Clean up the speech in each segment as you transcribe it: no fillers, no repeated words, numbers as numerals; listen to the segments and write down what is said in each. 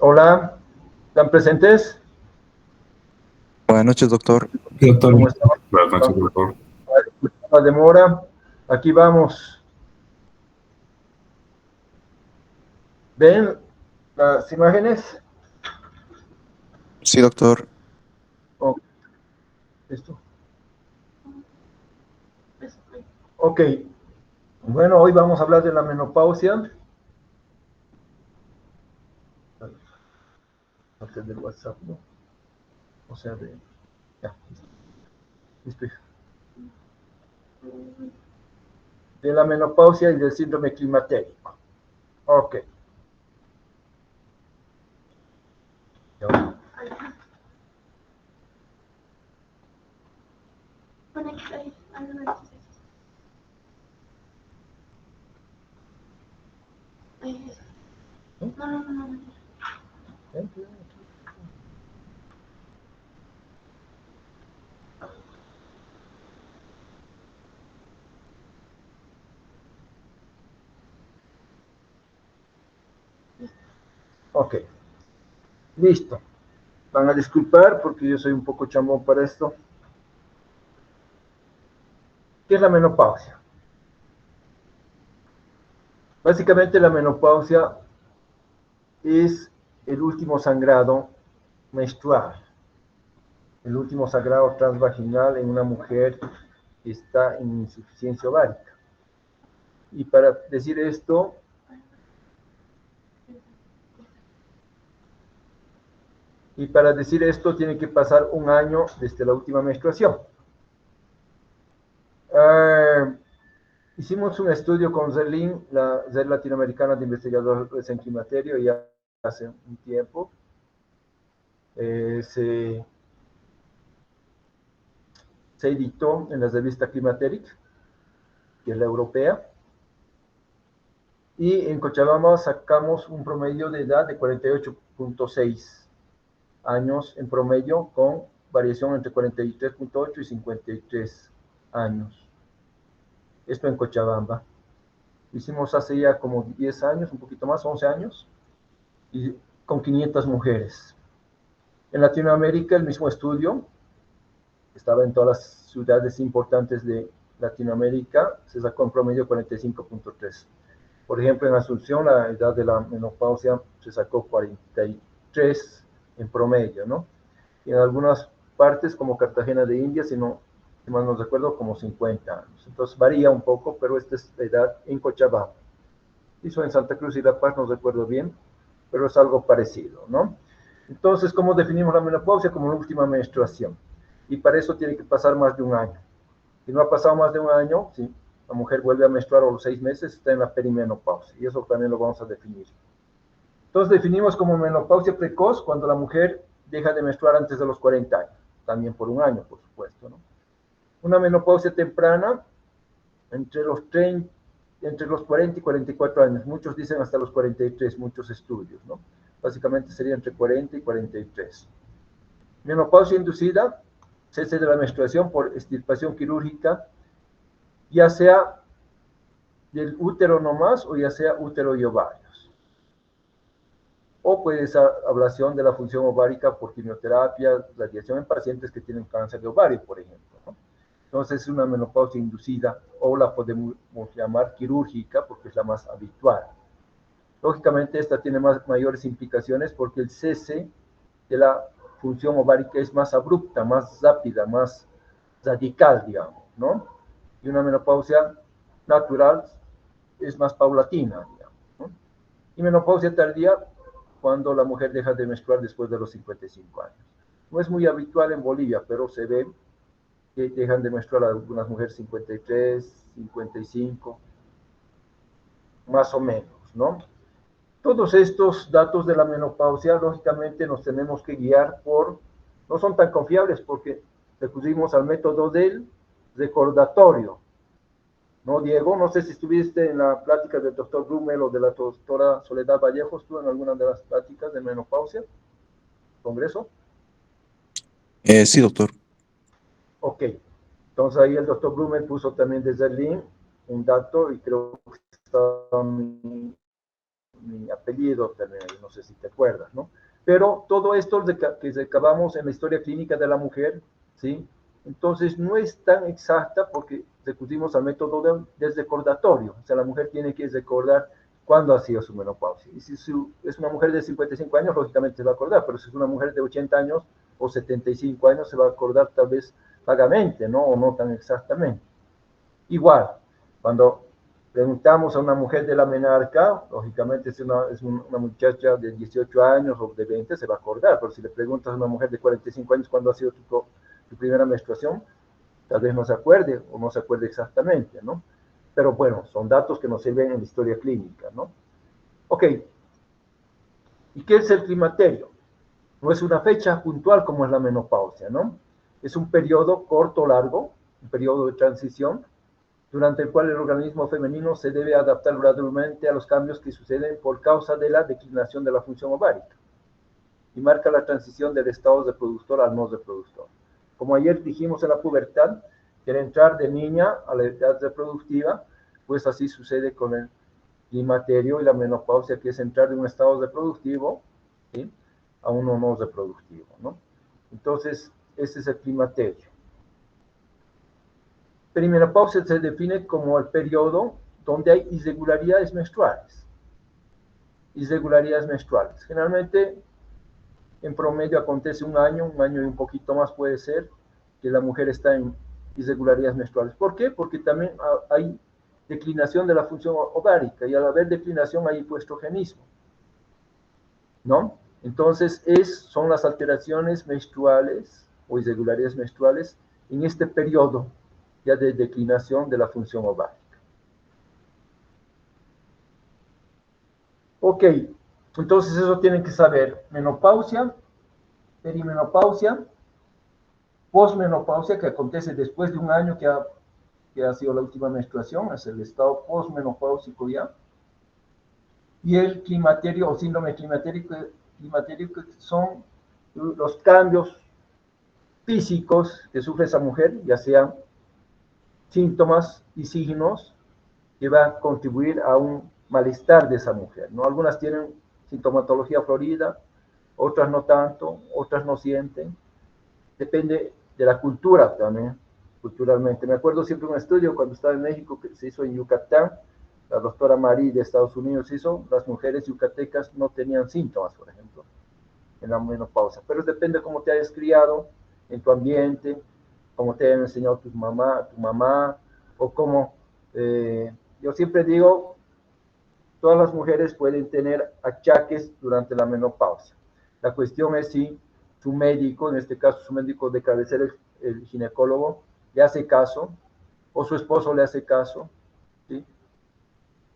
Hola, ¿están presentes? Buenas noches, doctor. Sí, doctor. ¿Cómo están? Buenas noches, doctor. La demora, aquí vamos. ¿Ven las imágenes? Sí, doctor. Oh, ¿listo? Ok, bueno, hoy vamos a hablar de la menopausia. Antes del WhatsApp, ¿no? O sea, ya, listo. De la menopausia y del síndrome climatérico. Ok. Ok, listo. Van a disculpar porque yo soy un poco chambón para esto. ¿Qué es la menopausia? Básicamente la menopausia es el último sangrado menstrual, el último sangrado transvaginal en una mujer que está en insuficiencia ovárica. Y para decir esto, tiene que pasar un año desde la última menstruación. Hicimos un estudio con Zerlin, la Red Latinoamericana de Investigadores en Climaterio, ya hace un tiempo. Se editó en la revista Climateric, que es la europea, y en Cochabamba sacamos un promedio de edad de 48.6 años en promedio, con variación entre 43.8 y 53 años. Esto en Cochabamba. Hicimos hace ya como 10 años, un poquito más, 11 años, y con 500 mujeres. En Latinoamérica, el mismo estudio, estaba en todas las ciudades importantes de Latinoamérica, se sacó en promedio 45.3. Por ejemplo, en Asunción, la edad de la menopausia se sacó 43 en promedio, ¿no? Y en algunas partes, como Cartagena de Indias, si mal no recuerdo, como 50 años. Entonces varía un poco, pero esta es la edad en Cochabamba. Hizo en Santa Cruz y La Paz, no recuerdo bien, pero es algo parecido, ¿no? Entonces, ¿cómo definimos la menopausia? Como la última menstruación. Y para eso tiene que pasar más de un año. Si no ha pasado más de un año, si la mujer vuelve a menstruar a los 6 meses, está en la perimenopausia. Y eso también lo vamos a definir. Entonces definimos como menopausia precoz cuando la mujer deja de menstruar antes de los 40 años. También por un año, por supuesto, ¿no? Una menopausia temprana entre los 40 y 44 años. Muchos dicen hasta los 43, muchos estudios, ¿no? Básicamente sería entre 40 y 43. Menopausia inducida, cese de la menstruación por extirpación quirúrgica, ya sea del útero nomás o ya sea útero y ovarios. O puede ser ablación de la función ovárica por quimioterapia, radiación en pacientes que tienen cáncer de ovario, por ejemplo, ¿no? Entonces es una menopausia inducida, o la podemos llamar quirúrgica porque es la más habitual. Lógicamente esta tiene mayores implicaciones porque el cese de la función ovárica es más abrupta, más rápida, más radical, digamos, ¿no? Y una menopausia natural es más paulatina, digamos, ¿no? Y menopausia tardía cuando la mujer deja de menstruar después de los 55 años. No es muy habitual en Bolivia, pero se ve que dejan de menstruar algunas mujeres 53, 55, más o menos, ¿no? Todos estos datos de la menopausia, lógicamente, nos tenemos que guiar no son tan confiables porque recurrimos al método del recordatorio, ¿no, Diego? No sé si estuviste en la plática del doctor Brummel o de la doctora Soledad Vallejo, ¿estuvo en alguna de las pláticas de menopausia? ¿Congreso? Sí, doctor. Ok, entonces ahí el doctor Brummel puso también desde el link un dato y creo que está mi apellido también, no sé si te acuerdas, ¿no? Pero todo esto que recabamos en la historia clínica de la mujer, ¿sí? Entonces no es tan exacta porque recurrimos al método del recordatorio. O sea, la mujer tiene que recordar cuándo ha sido su menopausia. Y si es una mujer de 55 años, lógicamente se va a acordar, pero si es una mujer de 80 años o 75 años, se va a acordar tal vez vagamente, ¿no? O no tan exactamente. Igual, cuando preguntamos a una mujer de la menarca, lógicamente es una muchacha de 18 años o de 20, se va a acordar, pero si le preguntas a una mujer de 45 años cuándo ha sido tu primera menstruación, tal vez no se acuerde o no se acuerde exactamente, ¿no? Pero bueno, son datos que nos sirven en la historia clínica, ¿no? Ok, ¿y qué es el climaterio? No es una fecha puntual como es la menopausia, ¿no? Es un periodo corto o largo, un periodo de transición, durante el cual el organismo femenino se debe adaptar gradualmente a los cambios que suceden por causa de la declinación de la función ovárica y marca la transición del estado reproductor al no reproductor. Como ayer dijimos en la pubertad, que al entrar de niña a la edad reproductiva, pues así sucede con el climaterio y la menopausia, que es entrar de un estado reproductivo, ¿sí?, a uno no reproductivo, ¿no? Entonces, ese es el climaterio. Perimenopausia se define como el periodo donde hay irregularidades menstruales. Irregularidades menstruales. Generalmente, en promedio acontece un año y un poquito más puede ser, que la mujer está en irregularidades menstruales. ¿Por qué? Porque también hay declinación de la función ovárica y al haber declinación hay hipoestrogenismo, ¿no? Entonces, son las alteraciones menstruales o irregularidades menstruales en este periodo ya de declinación de la función ovárica. Ok, entonces eso tienen que saber: menopausia, perimenopausia, posmenopausia, que acontece después de un año que ha sido la última menstruación, es el estado posmenopáusico ya, y el climaterio o síndrome climatérico, que son los cambios físicos que sufre esa mujer, ya sean síntomas y signos que va a contribuir a un malestar de esa mujer, ¿no? Algunas tienen sintomatología florida, otras no tanto, otras no sienten. Depende de la cultura también, culturalmente. Me acuerdo siempre un estudio cuando estaba en México que se hizo en Yucatán, la doctora Marie de Estados Unidos hizo, las mujeres yucatecas no tenían síntomas, por ejemplo, en la menopausia. Pero depende cómo te hayas criado, en tu ambiente, cómo te hayan enseñado tu mamá, o cómo, yo siempre digo, todas las mujeres pueden tener achaques durante la menopausia. La cuestión es si su médico, en este caso su médico de cabecera, el ginecólogo, le hace caso, o su esposo le hace caso, ¿sí?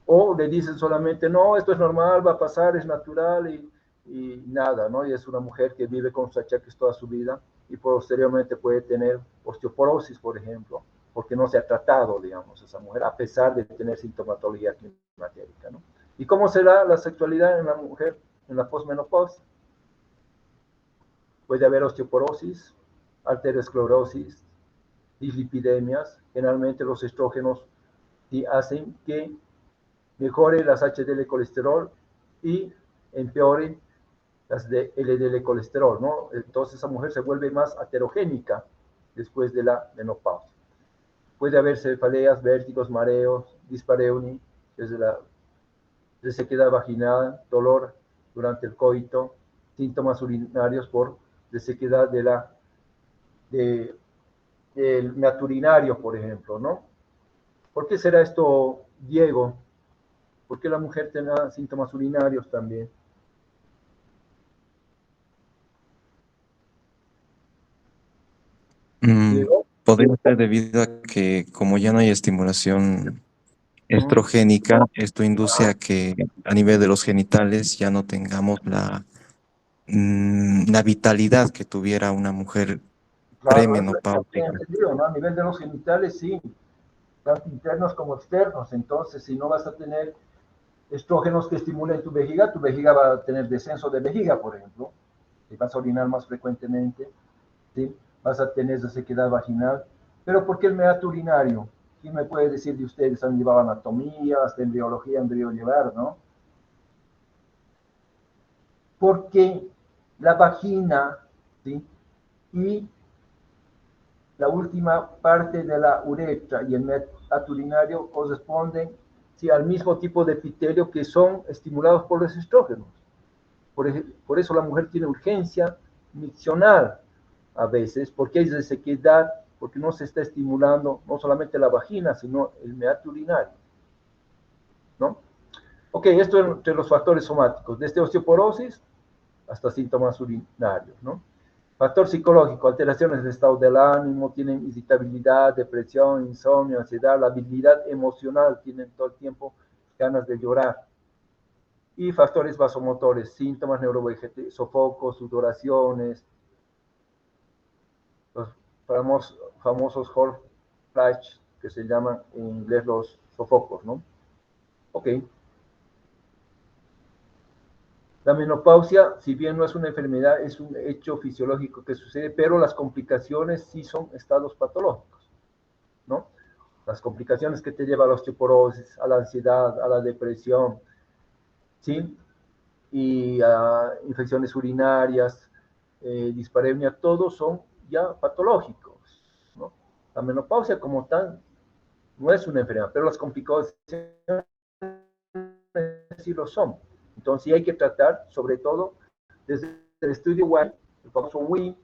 O le dicen solamente, no, esto es normal, va a pasar, es natural y nada, ¿no? Y es una mujer que vive con sus achaques toda su vida y posteriormente puede tener osteoporosis, por ejemplo, porque no se ha tratado, digamos, esa mujer, a pesar de tener sintomatología climatérica, ¿no? ¿Y cómo será la sexualidad en la mujer en la posmenopausia? Puede haber osteoporosis, arteriosclerosis, dislipidemias. Generalmente los estrógenos hacen que mejore las HDL colesterol y empeore las de LDL colesterol, ¿no? Entonces esa mujer se vuelve más aterogénica después de la menopausia. Puede haber cefaleas, vértigos, mareos, dispareunia, desde la resequedad vaginal, dolor durante el coito, síntomas urinarios por resequedad del meato urinario, por ejemplo, ¿no? ¿Por qué será esto, Diego? ¿Por qué la mujer tendrá síntomas urinarios también? Diego. Podría ser debido a que como ya no hay estimulación estrogénica, esto induce a que a nivel de los genitales ya no tengamos la vitalidad que tuviera una mujer Claro, eso es premenopáusica. entendido, ¿no? A nivel de los genitales, sí, tanto internos como externos. Entonces, si no vas a tener estrógenos que estimulen tu vejiga va a tener descenso de vejiga, por ejemplo, y vas a orinar más frecuentemente, ¿sí? Vas a tener sequedad vaginal. Pero ¿por qué el meato urinario? ¿Quién me puede decir de ustedes? Han llevado anatomía, hasta embriología han debido llevar, ¿no? porque la vagina, ¿sí?, y la última parte de la uretra y el meato urinario corresponden, ¿sí?, al mismo tipo de epitelio que son estimulados por los estrógenos. Por eso la mujer tiene urgencia miccional a veces, porque hay resequedad, porque no se está estimulando no solamente la vagina, sino el meato urinario, ¿no? Ok, esto entre los factores somáticos, desde osteoporosis hasta síntomas urinarios, ¿no? Factor psicológico, alteraciones del estado del ánimo, tienen irritabilidad, depresión, insomnio, ansiedad, la habilidad emocional, tienen todo el tiempo ganas de llorar. Y factores vasomotores, síntomas neurovegetativos, sofocos, sudoraciones, los famosos hot flash, que se llaman en inglés los sofocos, ¿no? Ok. La menopausia, si bien no es una enfermedad, es un hecho fisiológico que sucede, pero las complicaciones sí son estados patológicos, ¿no? Las complicaciones que te lleva a la osteoporosis, a la ansiedad, a la depresión, ¿sí? Y a infecciones urinarias, dispareunia, todos son ya patológicos, ¿no? La menopausia como tal no es una enfermedad, pero las complicaciones sí lo son. Entonces sí hay que tratar, sobre todo, desde el estudio WINE, el famoso WINE,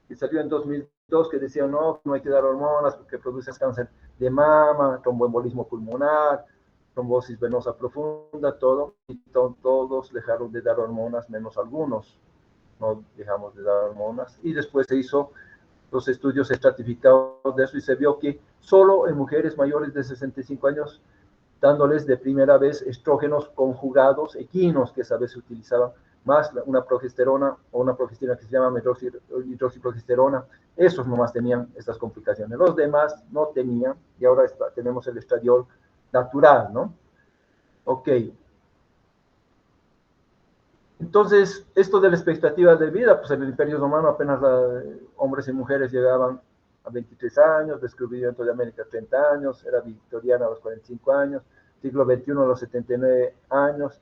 que salió en 2002, que decía no hay que dar hormonas porque produces cáncer de mama, tromboembolismo pulmonar, trombosis venosa profunda, todo, y todos dejaron de dar hormonas, menos algunos, no dejamos de dar hormonas, y después se hizo los estudios estratificados de eso y se vio que solo en mujeres mayores de 65 años, dándoles de primera vez estrógenos conjugados, equinos, que esa vez se utilizaban, más una progesterona o una progestina que se llama hidroxiprogesterona, esos nomás tenían estas complicaciones. Los demás no tenían, y ahora tenemos el estradiol natural, ¿no? Ok. Entonces, esto de la expectativa de vida, pues en el Imperio Romano apenas hombres y mujeres llegaban a 23 años, descubrimiento de América 30 años, era victoriana a los 45 años, siglo XXI a los 79 años,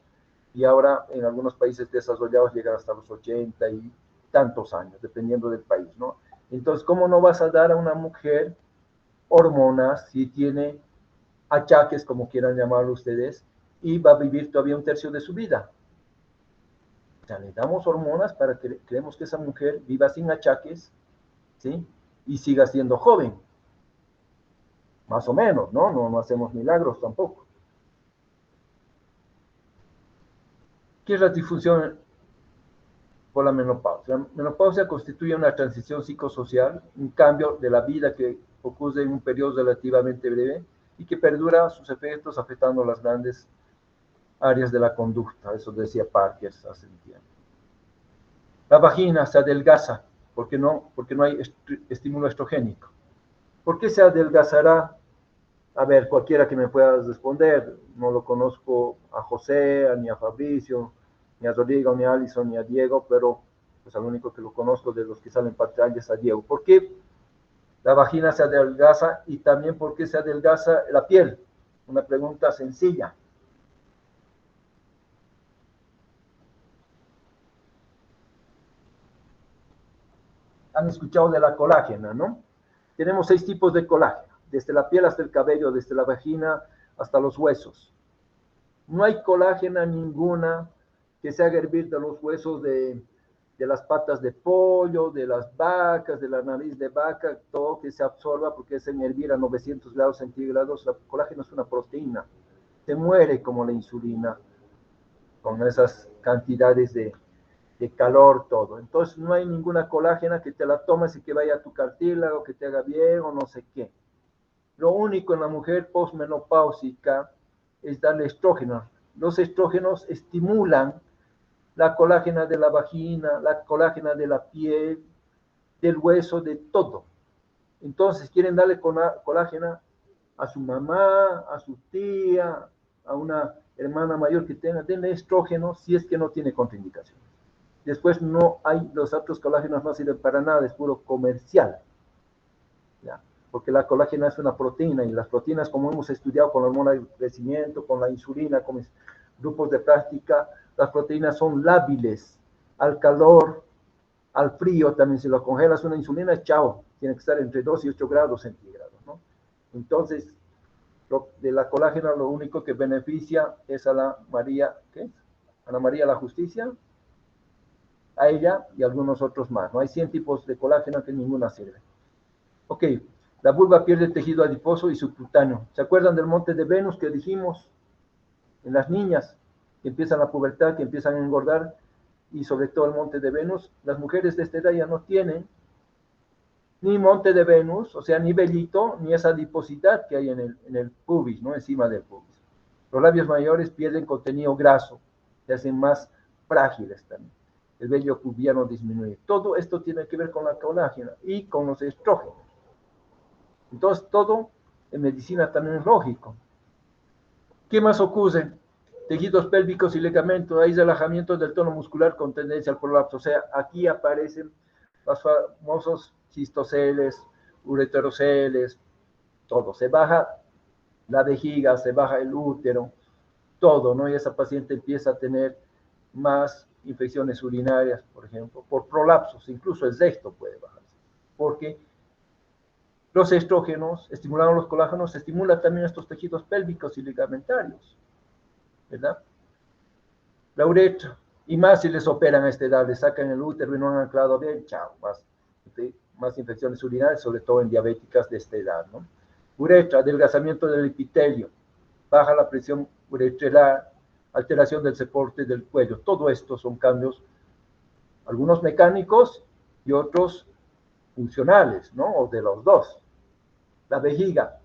y ahora en algunos países desarrollados llegan hasta los 80 y tantos años, dependiendo del país, ¿no? Entonces, ¿cómo no vas a dar a una mujer hormonas si tiene achaques, como quieran llamarlo ustedes, y va a vivir todavía un tercio de su vida? O sea, le damos hormonas para que creemos que esa mujer viva sin achaques, ¿sí? Y siga siendo joven. Más o menos, ¿no? No hacemos milagros tampoco. ¿Qué es la disfunción por la menopausia? La menopausia constituye una transición psicosocial, un cambio de la vida que ocurre en un periodo relativamente breve y que perdura sus efectos afectando las grandes áreas de la conducta. Eso decía Parker hace un tiempo. La vagina se adelgaza porque no hay estímulo estrogénico. ¿Por qué se adelgazará? A ver, cualquiera que me pueda responder. No lo conozco a José, ni a Fabricio, ni a Rodrigo, ni a Alison, ni a Diego, pero pues al único que lo conozco de los que salen en pantalla es a Diego. ¿Por qué la vagina se adelgaza y también por qué se adelgaza la piel? Una pregunta sencilla. Han escuchado de la colágena, ¿no? Tenemos 6 tipos de colágeno, desde la piel hasta el cabello, desde la vagina hasta los huesos. No hay colágena ninguna que se haga hervir de los huesos de las patas de pollo, de las vacas, de la nariz de vaca, todo que se absorba porque es en hervir a 900 grados centígrados. El colágeno es una proteína, se muere como la insulina con esas cantidades de calor, todo. Entonces no hay ninguna colágena que te la tomes y que vaya a tu cartílago, que te haga bien o no sé qué. Lo único en la mujer posmenopáusica es darle estrógenos. Los estrógenos estimulan la colágena de la vagina, la colágena de la piel, del hueso, de todo. Entonces quieren darle colágena a su mamá, a su tía, a una hermana mayor que tenga, denle estrógenos si es que no tiene contraindicación. Después no hay, los otros colágenos no sirven para nada, es puro comercial. ¿Ya? Porque la colágena es una proteína y las proteínas, como hemos estudiado con la hormona del crecimiento, con la insulina, con grupos de práctica, las proteínas son lábiles, al calor, al frío, también si lo congelas una insulina, chao, tiene que estar entre 2 y 8 grados centígrados, ¿no? Entonces, de la colágena lo único que beneficia es a la María, ¿qué? A la María la Justicia, a ella y a algunos otros más, ¿no? Hay 100 tipos de colágeno que ninguna sirve. Ok, la vulva pierde tejido adiposo y subcutáneo. ¿Se acuerdan del monte de Venus que dijimos? En las niñas que empiezan la pubertad, que empiezan a engordar, y sobre todo el monte de Venus, las mujeres de esta edad ya no tienen ni monte de Venus, o sea, ni vellito, ni esa adiposidad que hay en el pubis, ¿no? Encima del pubis. Los labios mayores pierden contenido graso, se hacen más frágiles también. El vello pubiano disminuye. Todo esto tiene que ver con la colágena y con los estrógenos. Entonces, todo en medicina también es lógico. ¿Qué más ocurre? Tejidos pélvicos y ligamentos, hay relajamiento del tono muscular con tendencia al prolapso. O sea, aquí aparecen los famosos cistoceles, ureteroceles, todo. Se baja la vejiga, se baja el útero, todo, ¿no? Y esa paciente empieza a tener más infecciones urinarias, por ejemplo, por prolapsos, incluso el recto puede bajarse, porque los estrógenos estimularon los colágenos, estimulan también estos tejidos pélvicos y ligamentarios, ¿verdad? La uretra, y más si les operan a esta edad, les sacan el útero y no han anclado bien, chao, más infecciones urinarias, sobre todo en diabéticas de esta edad, ¿no? Uretra, adelgazamiento del epitelio, baja la presión uretral, alteración del soporte del cuello. Todo esto son cambios, algunos mecánicos y otros funcionales, ¿no? O de los dos. La vejiga,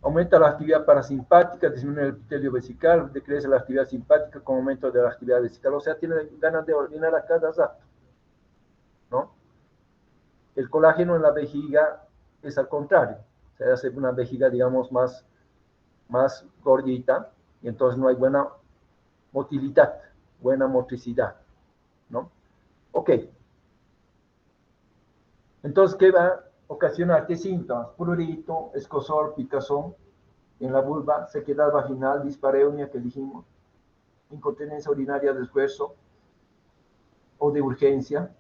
aumenta la actividad parasimpática, disminuye el epitelio vesical, decrece la actividad simpática con aumento de la actividad vesical, o sea, tiene ganas de orinar a cada rato, ¿no? El colágeno en la vejiga es al contrario, se hace una vejiga, digamos, más gordita, y entonces no hay buena motilidad, buena motricidad, ¿no? Ok. Entonces, ¿qué va a ocasionar? ¿Qué síntomas? Prurito, escozor, picazón en la vulva, sequedad vaginal, dispareunia que dijimos, incontinencia urinaria de esfuerzo o de urgencia,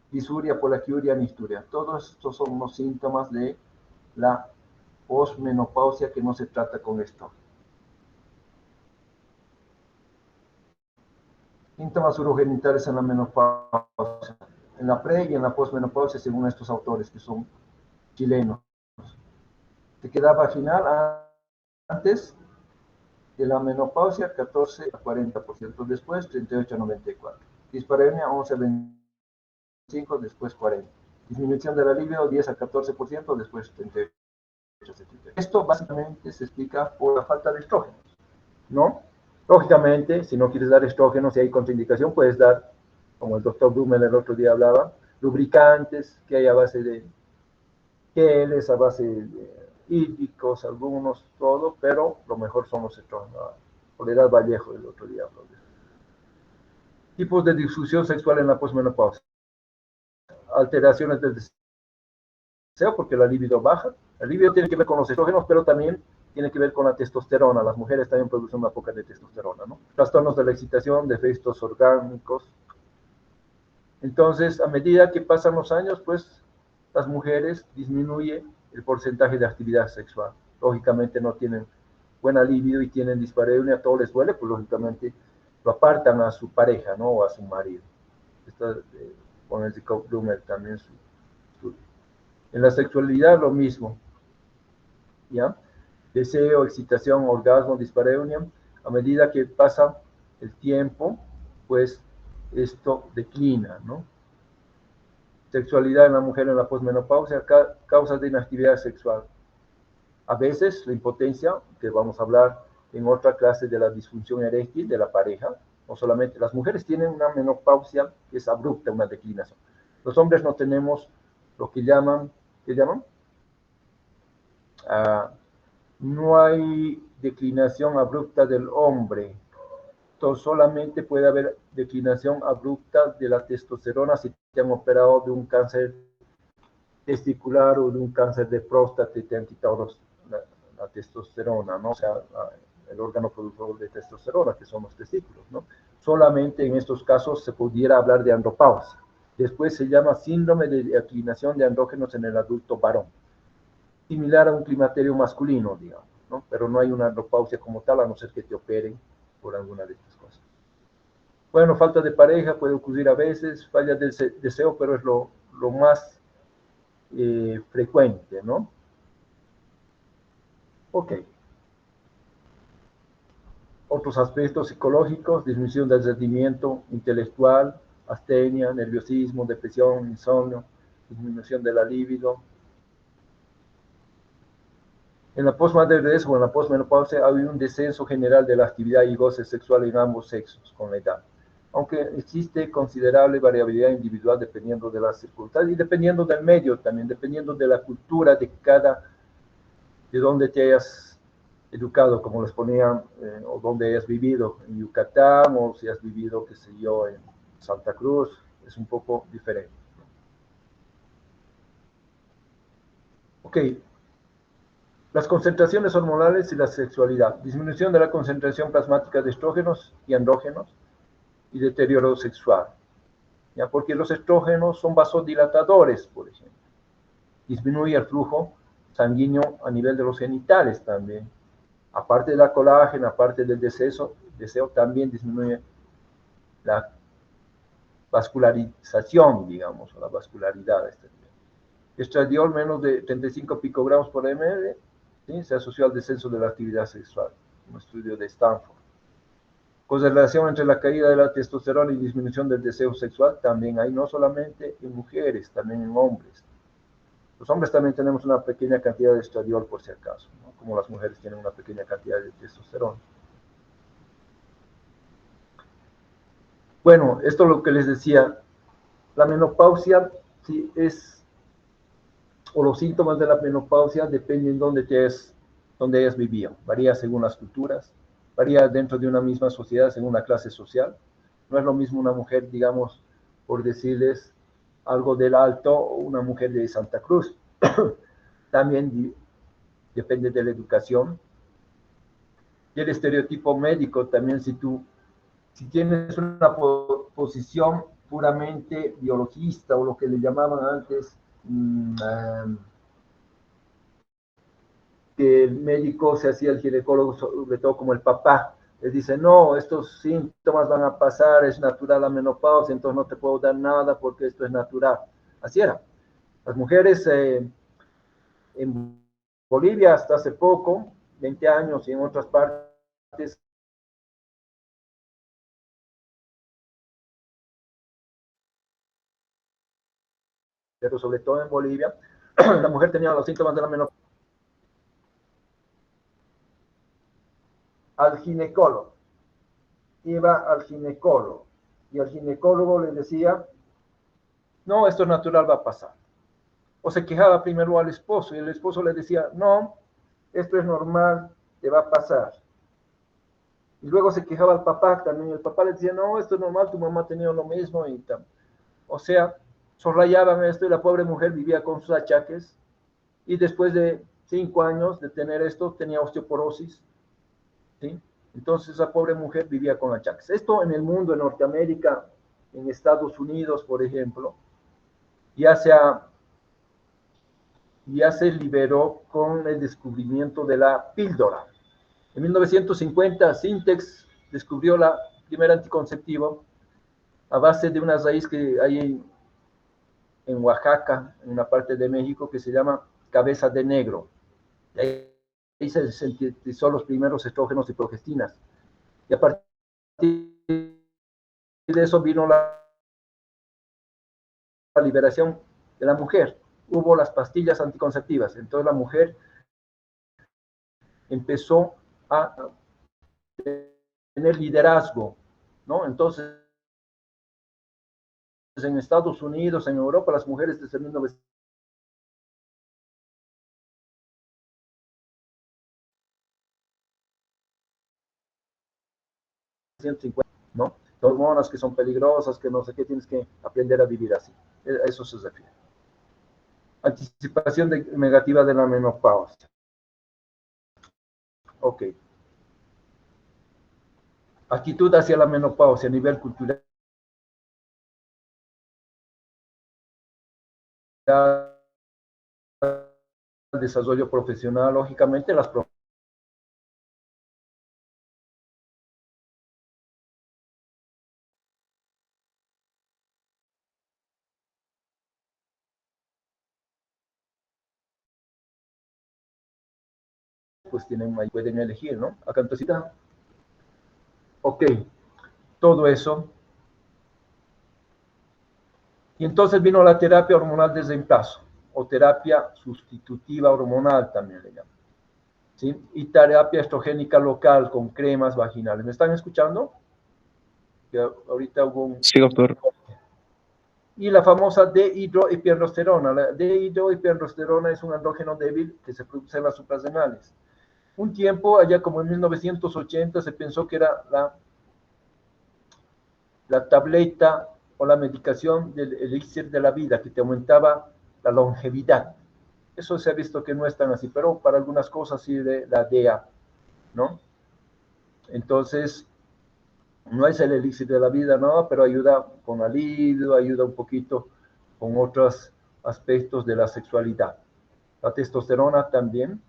disuria, polaquiuria, misturia. Todos estos son los síntomas de la posmenopausia que no se trata con esto. Síntomas urogenitales en la menopausia, en la pre y en la posmenopausia, según estos autores que son chilenos. Sequedad vaginal antes de la menopausia, 14 a 40%, después 38 a 94. Dispareunia, 11 a 25, después 40. Disminución de la libido, 10 a 14%, después 38 a 73. Esto básicamente se explica por la falta de estrógenos, ¿no? Lógicamente, si no quieres dar estrógenos, si hay contraindicación, puedes dar, como el doctor Dummel el otro día hablaba, lubricantes que hay a base de geles, a base de hídricos, algunos, todo, pero lo mejor son los estrógenos. Soledad Vallejo el otro día habló de eso. Tipos de disfunción sexual en la posmenopausia. Alteraciones del deseo, porque la libido baja. La libido tiene que ver con los estrógenos, pero también tiene que ver con la testosterona. Las mujeres también producen una poca de testosterona, ¿no? Trastornos de la excitación, defectos orgánicos. Entonces, a medida que pasan los años, pues las mujeres disminuye el porcentaje de actividad sexual. Lógicamente no tienen buena libido y tienen dispareunia, todo les duele, pues lógicamente lo apartan a su pareja, ¿no? O a su marido. Esto con el Jacob Blumer también su estudio. En la sexualidad lo mismo, ¿ya? Deseo, excitación, orgasmo, dispareunia. A medida que pasa el tiempo, pues esto declina, ¿no? Sexualidad en la mujer en la posmenopausia, causas de inactividad sexual. A veces la impotencia, que vamos a hablar en otra clase de la disfunción eréctil de la pareja, no solamente las mujeres tienen una menopausia que es abrupta, una declinación. Los hombres no tenemos lo que llaman, ¿qué llaman? No hay declinación abrupta del hombre. Entonces, solamente puede haber declinación abrupta de la testosterona si te han operado de un cáncer testicular o de un cáncer de próstata y te han quitado la testosterona, ¿no? O sea, el órgano productor de testosterona, que son los testículos, ¿no? solamente en estos casos se pudiera hablar de andropausia. Después se llama síndrome de declinación de andrógenos en el adulto varón, similar a un climaterio masculino, digamos, ¿no? Pero no hay una andropausia como tal, a no ser que te operen por alguna de estas cosas. Bueno, falta de pareja puede ocurrir a veces, falla del deseo, pero es lo más frecuente, ¿no? Ok. Otros aspectos psicológicos: disminución del rendimiento intelectual, astenia, nerviosismo, depresión, insomnio, disminución de la libido. En la posmadurez o en la posmenopausia hay un descenso general de la actividad y goce sexual en ambos sexos con la edad, aunque existe considerable variabilidad individual dependiendo de las circunstancias y dependiendo del medio también, dependiendo de la cultura de de donde te hayas educado, como les ponía, o donde hayas vivido, en Yucatán, o si has vivido, qué sé yo, en Santa Cruz, es un poco diferente. Ok, las concentraciones hormonales y la sexualidad: disminución de la concentración plasmática de estrógenos y andrógenos y deterioro sexual, ¿ya? Porque los estrógenos son vasodilatadores, por ejemplo. Disminuye el flujo sanguíneo a nivel de los genitales también. Aparte de la colágena, aparte del deseo también disminuye la vascularización, digamos, o la vascularidad. Estradiol menos de 35 picogramos por ml, ¿sí? Se asoció al descenso de la actividad sexual, un estudio de Stanford. Correlación entre la caída de la testosterona y disminución del deseo sexual también hay, no solamente en mujeres, también en hombres. Los hombres también tenemos una pequeña cantidad de estradiol por si acaso, ¿no? Como las mujeres tienen una pequeña cantidad de testosterona. Bueno, esto es lo que les decía. La menopausia, sí, o los síntomas de la menopausia dependen de dónde hayas vivido. Varía según las culturas, varía dentro de una misma sociedad, según una clase social. No es lo mismo una mujer, digamos, por decirles algo del Alto, o una mujer de Santa Cruz. También depende de la educación. Y el estereotipo médico también, si tienes una posición puramente biologista, o lo que le llamaban antes, que el médico se hacía el ginecólogo, sobre todo como el papá, les dice: no, estos síntomas van a pasar, es natural la menopausia, entonces no te puedo dar nada porque esto es natural. Así era. Las mujeres en Bolivia hasta hace poco, 20 años, y en otras partes, pero sobre todo en Bolivia, la mujer tenía los síntomas de la menopausia al ginecólogo. Iba al ginecólogo y el ginecólogo le decía: no, esto es natural, va a pasar. O se quejaba primero al esposo y el esposo le decía: no, esto es normal, te va a pasar. Y luego se quejaba al papá también, y el papá le decía: no, esto es normal, tu mamá ha tenido lo mismo. Y tal. O sea, soslayaban esto y la pobre mujer vivía con sus achaques, y después de 5 años de tener esto tenía osteoporosis, ¿sí? Entonces esa pobre mujer vivía con achaques. Esto en el mundo, en Norteamérica, en Estados Unidos, por ejemplo, ya se ha ya se liberó con el descubrimiento de la píldora. En 1950, Sintex descubrió la primera anticonceptivo a base de una raíz que hay en Oaxaca, en una parte de México, que se llama cabeza de negro. Y ahí se sintetizó los primeros estrógenos y progestinas. Y a partir de eso vino la liberación de la mujer. Hubo las pastillas anticonceptivas. Entonces la mujer empezó a tener liderazgo, ¿no? Entonces, en Estados Unidos, en Europa, las mujeres desde 1950, ¿no? Hormonas que son peligrosas, que no sé qué, tienes que aprender a vivir así. A eso se refiere. Anticipación negativa de la menopausia. Ok. actitud hacia la menopausia a nivel cultural, desarrollo profesional, lógicamente las pues pueden elegir, ¿no? Acá entonces, ok, todo eso. Y entonces vino la terapia hormonal de reemplazo, o terapia sustitutiva hormonal también le llaman, ¿sí? Y terapia estrogénica local con cremas vaginales. ¿Me están escuchando? Que ahorita hubo un... Sí, doctor. Y la famosa dehidroepiandrosterona. La dehidroepiandrosterona es un andrógeno débil que se produce en las suprarrenales. Un tiempo, allá como en 1980, se pensó que era la tableta o la medicación del elixir de la vida que te aumentaba la longevidad. Eso se ha visto que no es tan así, pero para algunas cosas sirve la DEA, ¿no? Entonces, no es el elixir de la vida, ¿no? Pero ayuda con alivio, ayuda un poquito con otros aspectos de la sexualidad. La testosterona también.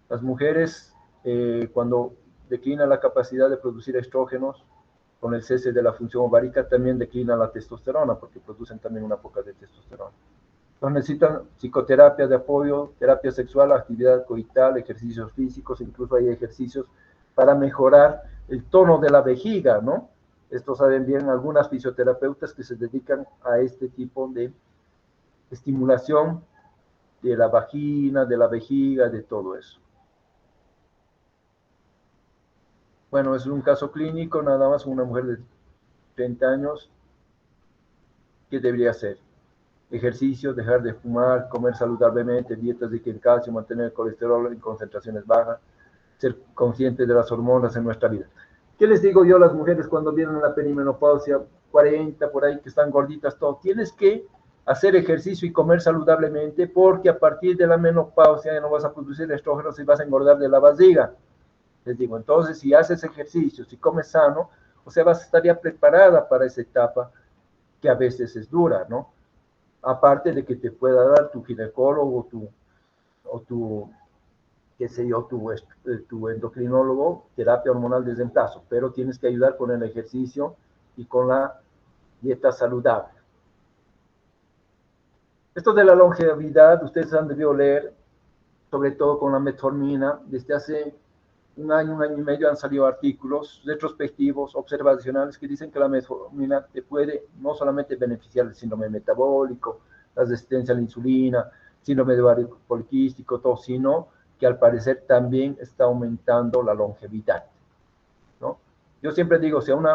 Las mujeres, cuando declina la capacidad de producir estrógenos, con el cese de la función ovárica, también declina la testosterona, porque producen también una poca de testosterona. Entonces necesitan psicoterapia de apoyo, terapia sexual, actividad coital, ejercicios físicos, incluso hay ejercicios para mejorar el tono de la vejiga, ¿no? Esto saben bien algunas fisioterapeutas que se dedican a este tipo de estimulación de la vagina, de la vejiga, de todo eso. Bueno, es un caso clínico, nada más una mujer de 30 años, ¿qué debería hacer? Ejercicio, dejar de fumar, comer saludablemente, dietas ricas en calcio, mantener el colesterol en concentraciones bajas, ser consciente de las hormonas en nuestra vida. ¿Qué les digo yo a las mujeres cuando vienen a la perimenopausia, 40 por ahí, que están gorditas, todo? Tienes que hacer ejercicio y comer saludablemente porque a partir de la menopausia ya no vas a producir estrógenos y vas a engordar de la barriga. Les digo, entonces si haces ejercicio, si comes sano, o sea, vas a estar ya preparada para esa etapa que a veces es dura, ¿no? Aparte de que te pueda dar tu ginecólogo o tu qué sé yo, tu endocrinólogo, terapia hormonal de reemplazo, pero tienes que ayudar con el ejercicio y con la dieta saludable. Esto de la longevidad, ustedes han debido leer, sobre todo con la metformina, desde hace un año y medio han salido artículos retrospectivos, observacionales, que dicen que la metformina te puede no solamente beneficiar del síndrome metabólico, la resistencia a la insulina, síndrome de ovario poliquístico, todo, sino que al parecer también está aumentando la longevidad, ¿no? Yo siempre digo, si a un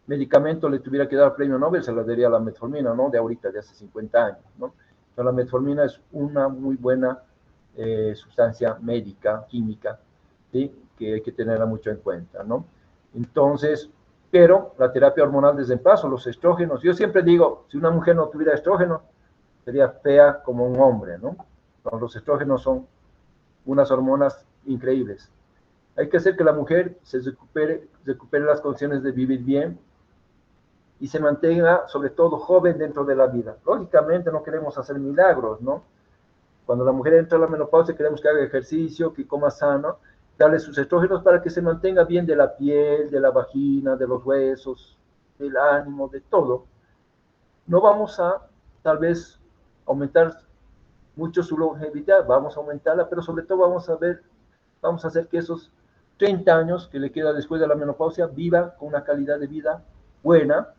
medicamento le tuviera que dar premio Nobel, se lo daría a la metformina, ¿no? De ahorita, de hace 50 años, ¿no? Pero la metformina es una muy buena sustancia médica, química, ¿sí? Que hay que tenerla mucho en cuenta, ¿no? Entonces, pero la terapia hormonal de reemplazo, los estrógenos, yo siempre digo, si una mujer no tuviera estrógenos, sería fea como un hombre, ¿no? Los estrógenos son unas hormonas increíbles. Hay que hacer que la mujer se recupere las condiciones de vivir bien y se mantenga, sobre todo, joven dentro de la vida. Lógicamente no queremos hacer milagros, ¿no? Cuando la mujer entra a la menopausia queremos que haga ejercicio, que coma sano, darle sus estrógenos para que se mantenga bien de la piel, de la vagina, de los huesos, del ánimo, de todo. No vamos a, tal vez, aumentar mucho su longevidad, vamos a aumentarla, pero sobre todo vamos a hacer que esos 30 años que le queda después de la menopausia viva con una calidad de vida buena,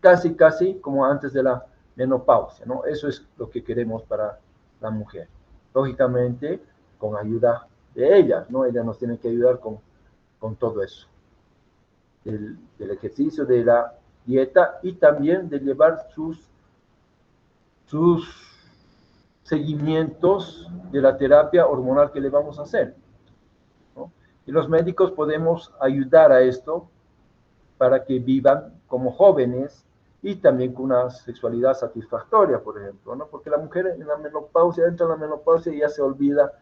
casi como antes de la menopausia, ¿no? Eso es lo que queremos para la mujer. Lógicamente, con ayuda de ellas, ¿no? Ellas nos tienen que ayudar con todo eso. Del ejercicio, de la dieta y también de llevar sus seguimientos de la terapia hormonal que le vamos a hacer, ¿no? Y los médicos podemos ayudar a esto para que vivan como jóvenes y también con una sexualidad satisfactoria, por ejemplo, ¿no? Porque la mujer en la menopausia, entra en la menopausia y ya se olvida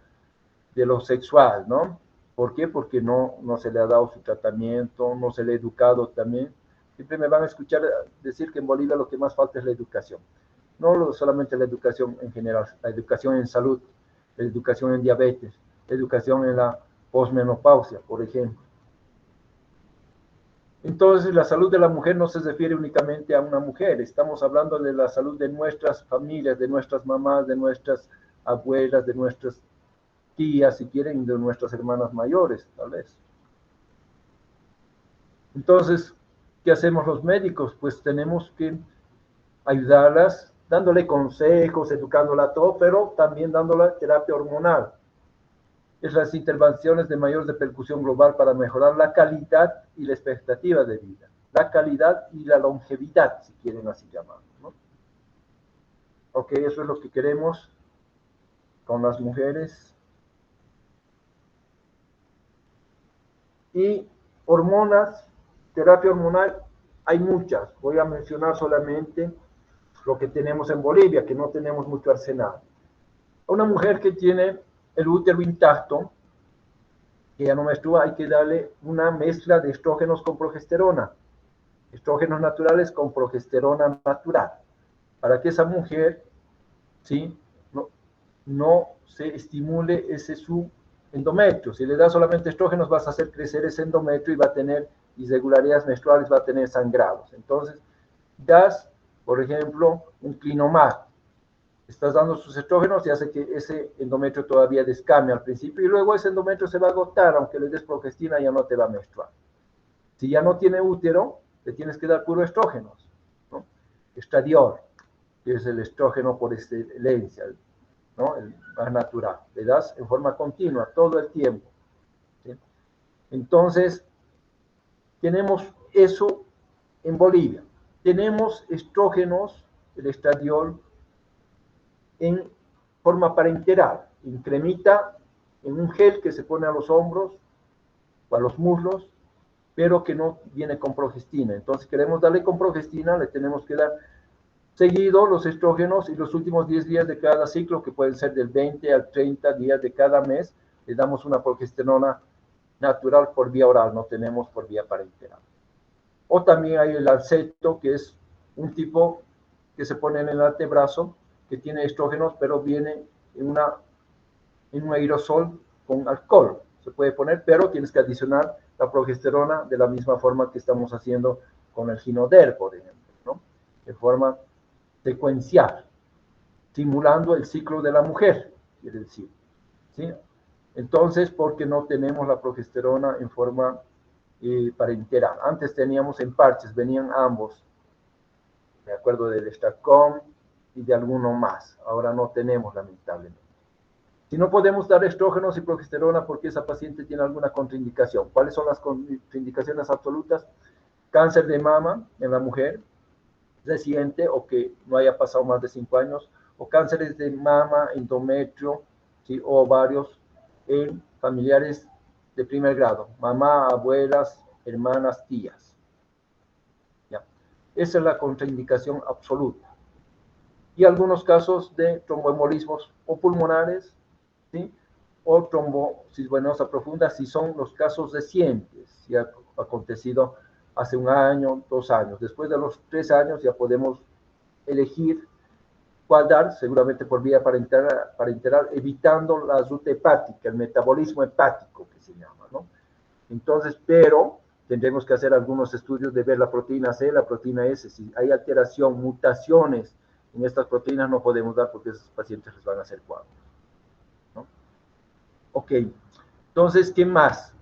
de lo sexual, ¿no? ¿Por qué? Porque no se le ha dado su tratamiento, no se le ha educado también. Siempre me van a escuchar decir que en Bolivia lo que más falta es la educación. No solamente la educación en general, la educación en salud, la educación en diabetes, la educación en la posmenopausia, por ejemplo. Entonces, la salud de la mujer no se refiere únicamente a una mujer, estamos hablando de la salud de nuestras familias, de nuestras mamás, de nuestras abuelas, de nuestras tías, si quieren, de nuestras hermanas mayores, tal vez. Entonces, ¿qué hacemos los médicos? Pues tenemos que ayudarlas, dándole consejos, educándola todo, pero también dándole terapia hormonal. Es las intervenciones de mayor repercusión global para mejorar la calidad y la expectativa de vida. La calidad y la longevidad, si quieren así llamarlo, ¿no? Ok, eso es lo que queremos con las mujeres. Y hormonas, terapia hormonal, hay muchas. Voy a mencionar solamente lo que tenemos en Bolivia, que no tenemos mucho arsenal. A una mujer que tiene el útero intacto, que ya no menstrua, hay que darle una mezcla de estrógenos con progesterona. Estrógenos naturales con progesterona natural, para que esa mujer, ¿sí?, no se estimule ese su endometrio. Si le das solamente estrógenos, vas a hacer crecer ese endometrio y va a tener irregularidades menstruales, va a tener sangrados. Entonces, das, por ejemplo, un Clinomar. Estás dando sus estrógenos y hace que ese endometrio todavía descame al principio y luego ese endometrio se va a agotar, aunque le des progestina ya no te va a menstruar. Si ya no tiene útero, le tienes que dar puro estrógenos, ¿no? Estradiol, que es el estrógeno por excelencia, ¿no?, el más natural. Le das en forma continua, todo el tiempo, ¿sí? Entonces, tenemos eso en Bolivia. Tenemos estrógenos, el estradiol, en forma parenteral, en cremita, en un gel que se pone a los hombros o a los muslos, pero que no viene con progestina. Entonces queremos darle con progestina, le tenemos que dar seguido los estrógenos y los últimos 10 días de cada ciclo, que pueden ser del 20 al 30 días de cada mes, le damos una progesterona natural por vía oral, no tenemos por vía parenteral. O también hay el Alceto, que es un tipo que se pone en el antebrazo, que tiene estrógenos, pero viene en un aerosol con alcohol. Se puede poner, pero tienes que adicionar la progesterona de la misma forma que estamos haciendo con el Ginoder, por ejemplo, ¿no?, de forma secuencial, simulando el ciclo de la mujer, quiere decir, ¿sí? Entonces, porque no tenemos la progesterona en forma parenteral. Antes teníamos en parches, venían ambos, me acuerdo del Stacom y de alguno más. Ahora no tenemos, lamentablemente. Si no podemos dar estrógenos y progesterona porque esa paciente tiene alguna contraindicación. ¿Cuáles son las contraindicaciones absolutas? Cáncer de mama en la mujer reciente o que no haya pasado más de 5 años, o cánceres de mama, endometrio, ¿sí?, o ovarios en familiares de primer grado, mamá, abuelas, hermanas, tías. ¿Ya? Esa es la contraindicación absoluta. Y algunos casos de tromboembolismos o pulmonares, ¿sí?, o trombosis venosa profunda, si son los casos recientes, si ha acontecido hace 1 año, 2 años. Después de los 3 años ya podemos elegir cuál dar, seguramente por vía parenteral, evitando la ruta hepática, el metabolismo hepático que se llama, ¿no? Entonces, pero tendremos que hacer algunos estudios de ver la proteína C, la proteína S. Si hay alteración, mutaciones en estas proteínas, no podemos dar porque esos pacientes les van a hacer coágulos, ¿no? Ok, entonces, ¿qué más?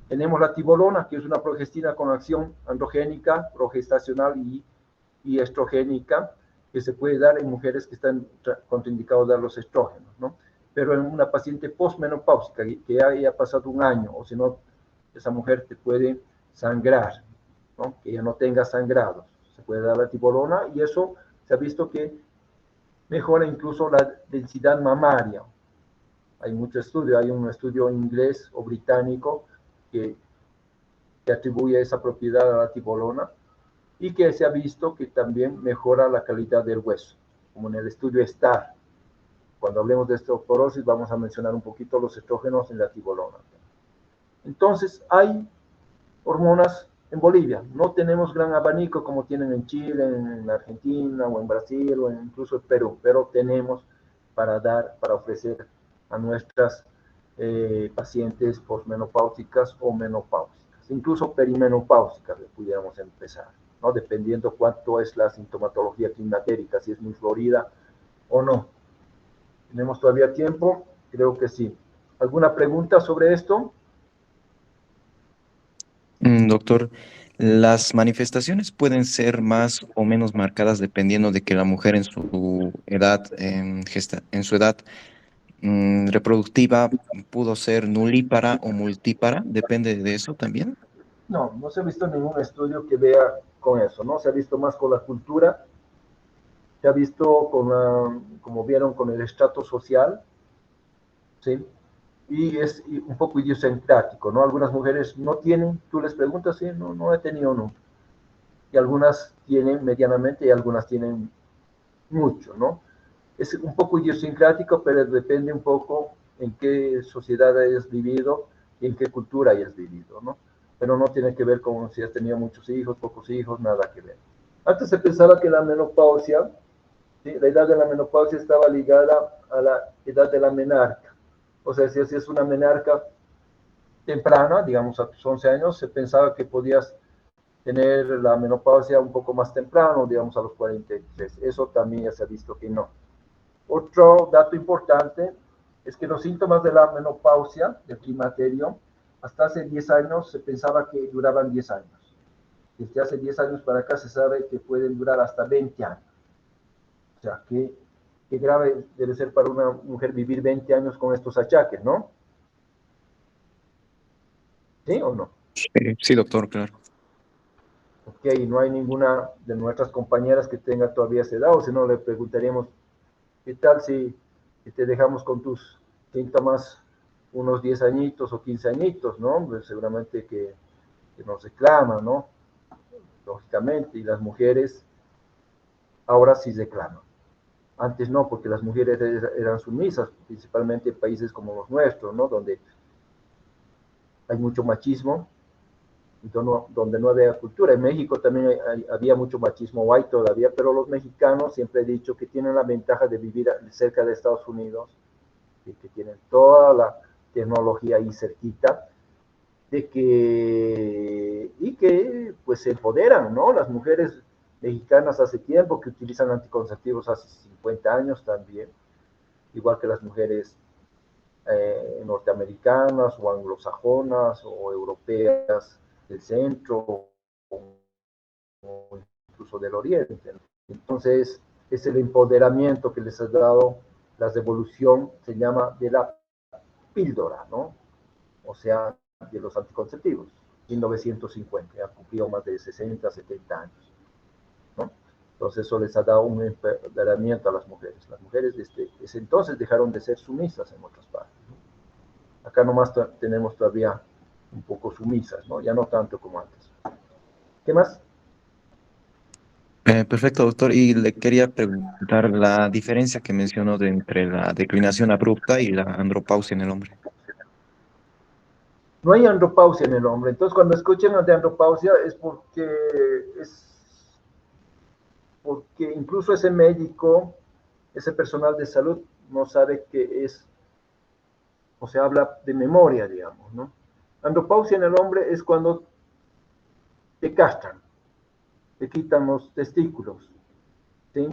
Tenemos la tibolona, que es una progestina con acción androgénica, progestacional y estrogénica, que se puede dar en mujeres que están contraindicados dar los estrógenos, ¿no? Pero en una paciente postmenopáusica, que ya haya pasado 1 año, o si no, esa mujer te puede sangrar, ¿no?, que ya no tenga sangrados. Se puede dar la tibolona y eso se ha visto que mejora incluso la densidad mamaria. Hay mucho estudio, hay un estudio inglés o británico que atribuye esa propiedad a la tibolona y que se ha visto que también mejora la calidad del hueso, como en el estudio STAR. Cuando hablemos de osteoporosis vamos a mencionar un poquito los estrógenos en la tibolona. Entonces, hay hormonas en Bolivia. No tenemos gran abanico como tienen en Chile, en Argentina, o en Brasil, o incluso en Perú, pero tenemos para ofrecer a nuestras pacientes posmenopáusicas o menopáusicas, incluso perimenopáusicas, pudiéramos empezar, ¿no? Dependiendo cuánto es la sintomatología climatérica, si es muy florida o no. ¿Tenemos todavía tiempo? Creo que sí. ¿Alguna pregunta sobre esto? Doctor, las manifestaciones pueden ser más o menos marcadas dependiendo de que la mujer en su edad, en su edad reproductiva pudo ser nulípara o multípara, depende de eso también. No, no se ha visto ningún estudio que vea con eso, ¿no? Se ha visto más con la cultura, se ha visto con como vieron, con el estrato social, ¿sí? Y es un poco idiosincrático, ¿no? Algunas mujeres no tienen, tú les preguntas, sí, no, no he tenido nunca. Y algunas tienen medianamente y algunas tienen mucho, ¿no? Es un poco idiosincrático, pero depende un poco en qué sociedad hayas vivido y en qué cultura hayas vivido, ¿no? Pero no tiene que ver con si has tenido muchos hijos, pocos hijos, nada que ver. Antes se pensaba que la menopausia, ¿sí? La edad de la menopausia estaba ligada a la edad de la menarca. O sea, si es una menarca temprana, digamos a tus 11 años, se pensaba que podías tener la menopausia un poco más temprano, digamos a los 43. Eso también ya se ha visto que no. Otro dato importante es que los síntomas de la menopausia, del climaterio, hasta hace 10 años se pensaba que duraban 10 años. Desde hace 10 años para acá se sabe que pueden durar hasta 20 años. O sea, qué grave debe ser para una mujer vivir 20 años con estos achaques, ¿no? ¿Sí o no? Sí, doctor, claro. Ok, no hay ninguna de nuestras compañeras que tenga todavía esa edad, o si no le preguntaríamos, ¿qué tal si te dejamos con tus síntomas unos 10 añitos o 15 añitos, ¿no? Pues seguramente que nos reclaman, ¿no? Lógicamente, y las mujeres ahora sí reclaman. Antes no, porque las mujeres eran sumisas, principalmente en países como los nuestros, ¿no? Donde hay mucho machismo, donde no había cultura. En México también había mucho machismo, hay todavía, pero los mexicanos siempre he dicho que tienen la ventaja de vivir cerca de Estados Unidos, y que tienen toda la tecnología ahí cerquita, de que, y que pues se empoderan, ¿no? Las mujeres mexicanas hace tiempo que utilizan anticonceptivos hace 50 años también, igual que las mujeres norteamericanas o anglosajonas o europeas del centro o incluso del oriente. Entonces, es el empoderamiento que les ha dado la revolución, se llama de la píldora, ¿no? O sea, de los anticonceptivos. 1950, ya cumplió más de 60, 70 años, ¿no? Entonces eso les ha dado un empoderamiento a las mujeres. Las mujeres desde ese entonces dejaron de ser sumisas en otras partes, ¿no? Acá nomás tenemos todavía un poco sumisas, ¿no? Ya no tanto como antes. ¿Qué más? Perfecto, doctor. Y le quería preguntar la diferencia que mencionó entre la declinación abrupta y la andropausia en el hombre. No hay andropausia en el hombre. Entonces, cuando escuchen de andropausia es porque incluso ese médico, ese personal de salud, no sabe qué es, o se habla de memoria, digamos, ¿no? Andropausia en el hombre es cuando te castran, te quitan los testículos, ¿sí?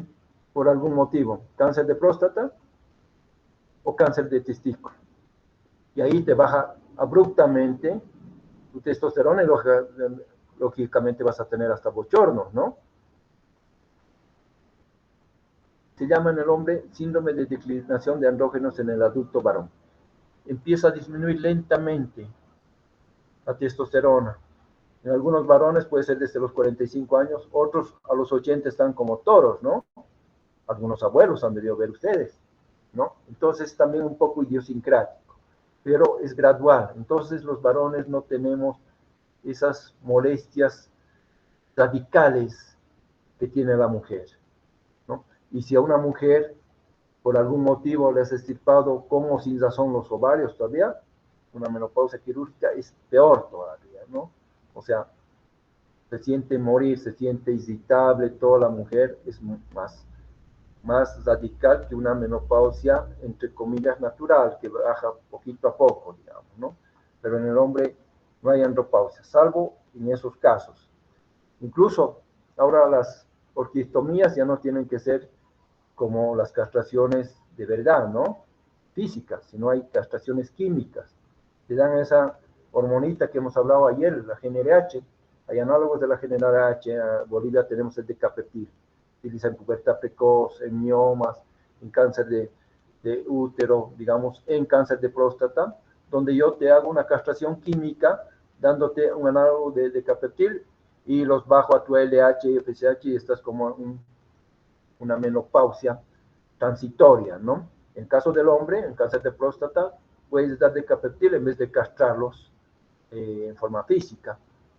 Por algún motivo, cáncer de próstata o cáncer de testículo. Y ahí te baja abruptamente tu testosterona y lógicamente vas a tener hasta bochornos, ¿no? Se llama en el hombre síndrome de declinación de andrógenos en el adulto varón. Empieza a disminuir lentamente la testosterona. En algunos varones puede ser desde los 45 años, otros a los 80 están como toros, ¿no? Algunos abuelos han debido ver ustedes, ¿no? Entonces también un poco idiosincrático, pero es gradual. Entonces los varones no tenemos esas molestias radicales que tiene la mujer, ¿no? Y si a una mujer por algún motivo le has extirpado con o sin razón los ovarios todavía, una menopausia quirúrgica es peor todavía, ¿no? O sea, se siente morir, se siente irritable, toda la mujer es más radical que una menopausia, entre comillas, natural, que baja poquito a poco, digamos, ¿no? Pero en el hombre no hay andropausia, salvo en esos casos. Incluso ahora las orquistomías ya no tienen que ser como las castraciones de verdad, ¿no? Físicas, sino hay castraciones químicas. Te dan esa hormonita que hemos hablado ayer, la GnRH. Hay análogos de la GnRH. En Bolivia tenemos el Decapeptil. Utiliza en pubertad precoz, en miomas, en cáncer de útero, digamos, en cáncer de próstata, donde yo te hago una castración química dándote un análogo de Decapeptil y los bajo a tu LH y FSH y estás como una menopausia transitoria, ¿no? En caso del hombre, en cáncer de próstata, puedes dar Decapeptil en vez de castrarlos en forma física.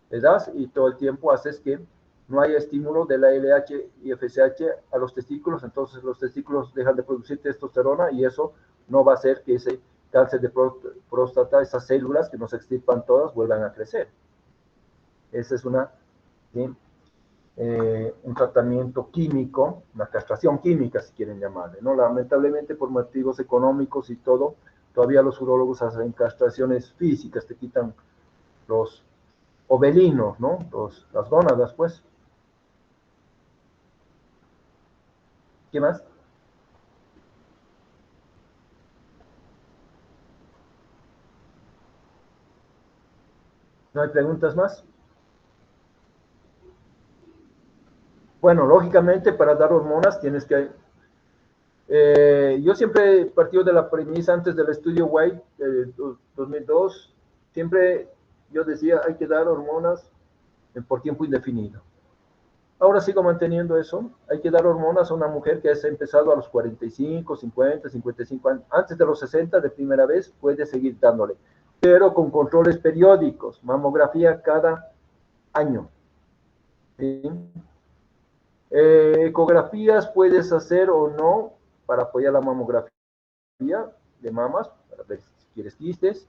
Le das y todo el tiempo haces que no haya estímulo de la LH y FSH a los testículos, entonces los testículos dejan de producir testosterona y eso no va a hacer que ese cáncer de próstata, esas células que nos extirpan todas, vuelvan a crecer. Esa es una, ¿sí? Un tratamiento químico, una castración química, si quieren llamarle, ¿no? Lamentablemente, por motivos económicos y todo, todavía los urólogos hacen castraciones físicas, te quitan los ovelinos, ¿no? Las gónadas, pues. ¿Qué más? ¿No hay preguntas más? Bueno, lógicamente, para dar hormonas tienes que... yo siempre he partido de la premisa antes del estudio White, 2002, siempre yo decía, hay que dar hormonas por tiempo indefinido. Ahora sigo manteniendo eso. Hay que dar hormonas a una mujer que ha empezado a los 45, 50, 55 años. Antes de los 60 de primera vez puede seguir dándole, pero con controles periódicos, mamografía cada año. ¿Sí? Ecografías puedes hacer o no para apoyar la mamografía de mamas, para ver si quieres quistes,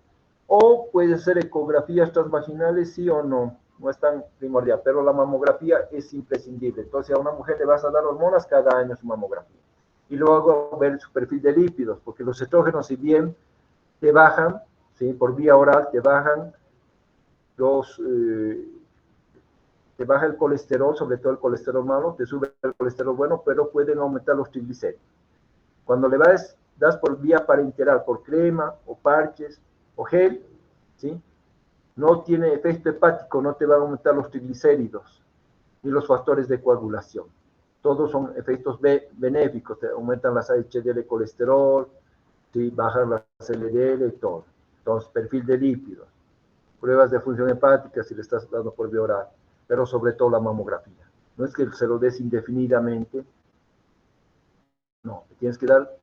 o puede ser ecografías transvaginales, sí o no, no es tan primordial, pero la mamografía es imprescindible. Entonces a una mujer le vas a dar hormonas cada año su mamografía. Y luego ver su perfil de lípidos, porque los estrógenos, si bien te bajan, ¿sí? Por vía oral te bajan los... te baja el colesterol, sobre todo el colesterol malo, te sube el colesterol bueno, pero pueden aumentar los triglicéridos. Cuando le das por vía parenteral, por crema o parches o gel, ¿sí? No tiene efecto hepático, no te va a aumentar los triglicéridos ni los factores de coagulación. Todos son efectos benéficos, te aumentan las HDL colesterol, ¿sí? Bajan las LDL y todo. Entonces, perfil de lípidos, pruebas de función hepática si le estás dando por vía oral, pero sobre todo la mamografía. No es que se lo des indefinidamente, no, tienes que dar,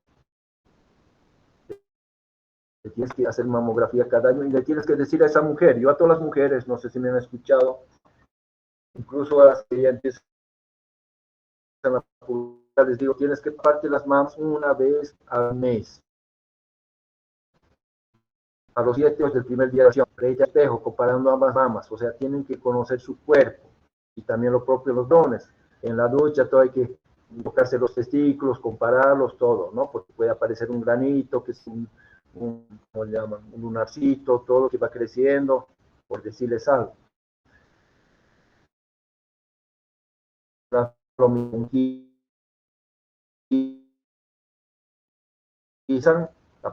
le tienes que hacer mamografía cada año y le tienes que decir a esa mujer, yo a todas las mujeres, no sé si me han escuchado, incluso a las que ya empiezan la pubertad, les digo, tienes que parte las mamas una vez al mes. A los 7 del primer día de acción, frente al espejo, comparando ambas mamas, o sea, tienen que conocer su cuerpo y también lo propio los dones. En la ducha todo hay que tocarse los testículos, compararlos, todo, ¿no? Porque puede aparecer un granito, que es ¿cómo le llaman? Un lunarcito, todo que va creciendo, por decirles algo. La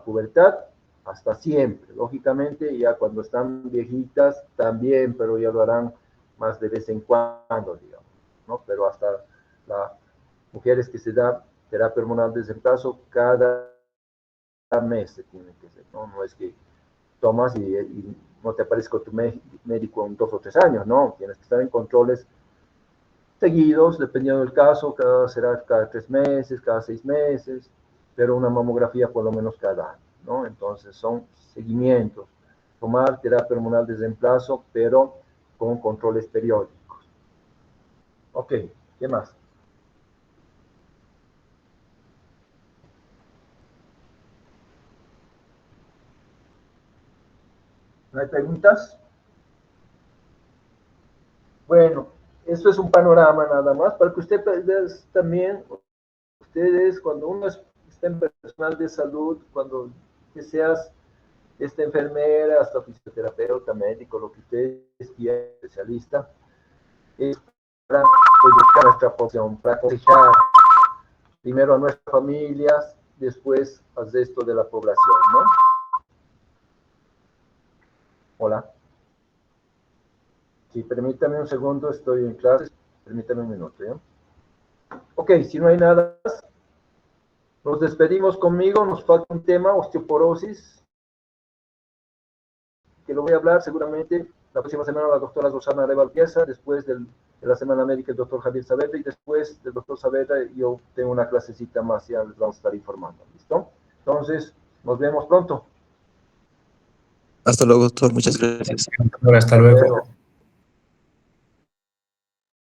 pubertad hasta siempre, lógicamente, ya cuando están viejitas también, pero ya lo harán más de vez en cuando, digamos, ¿no? Pero hasta las mujeres que se da terapia hormonal de reemplazo cada mes se tiene que hacer, ¿no? No es que tomas y no te aparece con tu médico en 2 o 3 años, no, tienes que estar en controles seguidos, dependiendo del caso, será cada 3 meses, cada 6 meses, pero una mamografía por lo menos cada año, ¿no? Entonces son seguimientos, tomar terapia hormonal de reemplazo, pero con controles periódicos. Ok, ¿qué más? ¿No hay preguntas? Bueno, esto es un panorama nada más, para que ustedes también, ustedes cuando uno está en personal de salud, cuando seas enfermera, hasta fisioterapeuta, médico, lo que ustedes quieran, especialista, es para educar a nuestra población, para aconsejar primero a nuestras familias, después al resto de la población, ¿no? Hola. Sí, permítame un segundo, estoy en clase, permítame un minuto, ¿ya? Ok, si no hay nada más, nos despedimos conmigo, nos falta un tema, osteoporosis, que lo voy a hablar seguramente la próxima semana la doctora Rosana Arevalo Pieza, después de la semana médica el doctor Javier Saavedra, y después del doctor Saavedra yo tengo una clasecita más, ya les vamos a estar informando, ¿listo? Entonces, nos vemos pronto. Hasta luego, doctor. Muchas gracias. Hasta Hasta luego. luego.